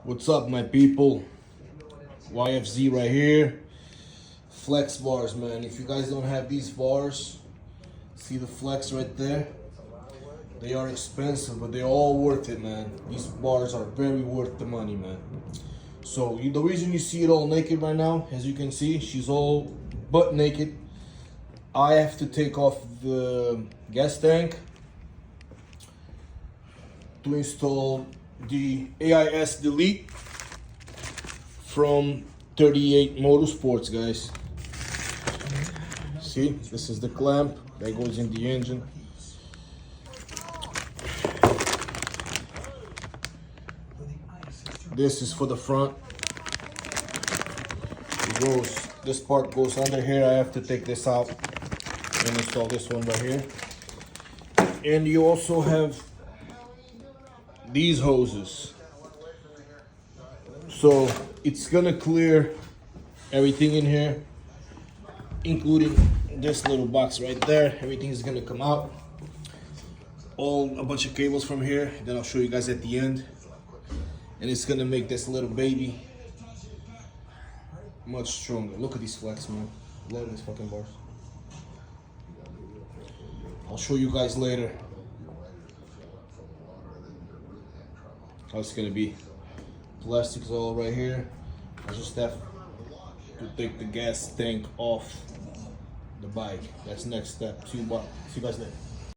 What's up, my people? YFZ right here. Flex bars, man. If you guys don't have these bars, see the flex right there? They are expensive, but they're all worth it, man. These bars are very worth the money, man. So the reason you see it all naked right now, as you can see, she's all butt naked. I have to take off the gas tank to install the AIS delete from 38 Motorsports, guys. See, this is the clamp that goes in the engine. This is for the front. This part goes under here. I have to take this out and install this one right here. And you also have these hoses. So it's gonna clear everything in here, including this little box right there. Everything is gonna come out. A bunch of cables from here. Then I'll show you guys at the end. And it's gonna make this little baby much stronger. Look at these flex, man. Love these fucking bars. I'll show you guys later how it's gonna be. Plastic's all right here. I just have to take the gas tank off the bike. That's next step. See you guys later.